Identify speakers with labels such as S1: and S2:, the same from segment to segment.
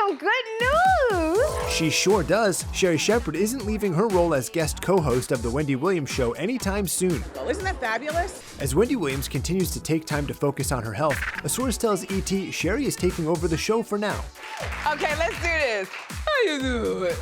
S1: some good news.
S2: She sure does. Sherri Shepherd isn't leaving her role as guest co-host of The Wendy Williams Show anytime soon.
S3: Well, isn't that fabulous?
S2: As Wendy Williams continues to take time to focus on her health, a source tells ET Sherri is taking over the show for now.
S3: Okay, let's do this. How you doing?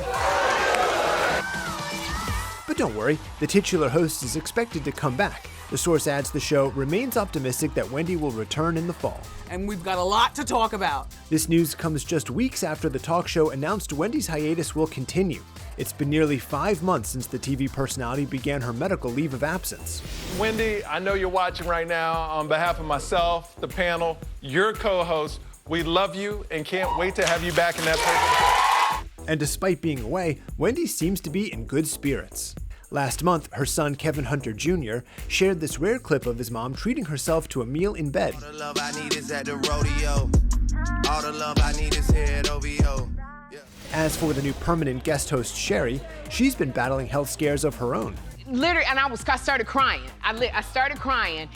S2: But don't worry, the titular host is expected to come back. The source adds the show remains optimistic that Wendy will return in the fall.
S3: And we've got a lot to talk about.
S2: This news comes just weeks after the talk show announced Wendy's hiatus will continue. It's been nearly 5 months since the TV personality began her medical leave of absence.
S4: Wendy, I know you're watching right now. On behalf of myself, the panel, your co-host, we love you and can't wait to have you back in that perfect.
S2: And despite being away, Wendy seems to be in good spirits. Last month, her son Kevin Hunter Jr. shared this rare clip of his mom treating herself to a meal in bed.
S5: All the love I need is at the rodeo. All the love I need is here at OVO. Yeah.
S2: As for the new permanent guest host Sherri, she's been battling health scares of her own.
S1: Literally, and I started crying. I started crying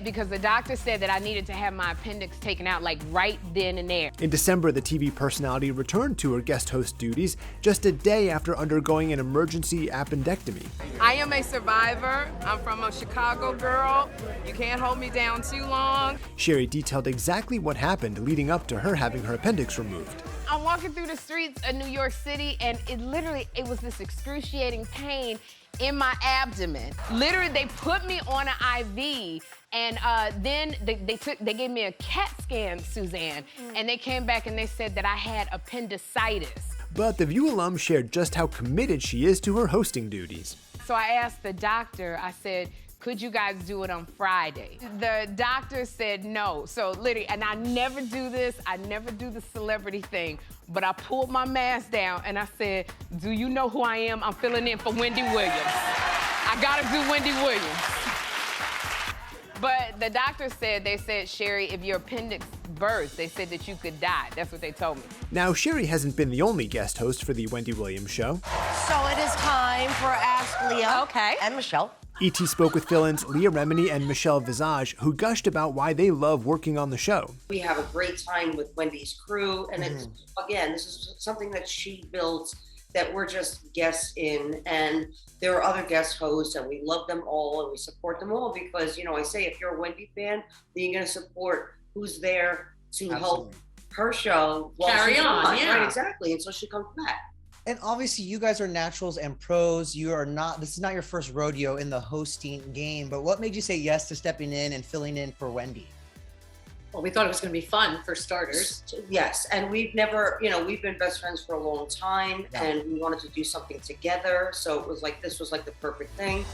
S1: because the doctor said that I needed to have my appendix taken out like right then and there.
S2: In December, the TV personality returned to her guest host duties just a day after undergoing an emergency appendectomy.
S3: I am a survivor. I'm from a Chicago girl. You can't hold me down too long.
S2: Sherri detailed exactly what happened leading up to her having her appendix removed.
S1: I'm walking through the streets of New York City, and it was this excruciating pain in my abdomen. Literally, they put me on an IV, and then they gave me a CAT scan, Suzanne, and they came back and they said that I had appendicitis.
S2: But The View alum shared just how committed she is to her hosting duties.
S1: So I asked the doctor, I said, could you guys do it on Friday? The doctor said no. So literally, and I never do this, I never do the celebrity thing, but I pulled my mask down and I said, do you know who I am? I'm filling in for Wendy Williams. I gotta do Wendy Williams. But the doctor said, they said, Sherri, if your appendix burst, they said that you could die. That's what they told me.
S2: Now, Sherri hasn't been the only guest host for The Wendy Williams Show.
S6: So it is time for Ask Leah and Michelle.
S2: E.T. spoke with fill-ins Leah Remini and Michelle Visage, who gushed about why they love working on the show.
S7: We have a great time with Wendy's crew, and it's, again, this is something that she built that we're just guests in, and there are other guest hosts, and we love them all, and we support them all, because, you know, I say if you're a Wendy fan, then you're going to support who's there to help her show while
S8: carry
S7: she's
S8: on. Yeah.
S7: Right, exactly, and so she comes back.
S9: And obviously you guys are naturals and pros. This is not your first rodeo in the hosting game, but what made you say yes to stepping in and filling in for Wendy?
S8: Well, we thought it was going to be fun for starters.
S7: Yes, and we've never, you know, we've been best friends for a long time, and we wanted to do something together, so it was like, this was like the perfect thing.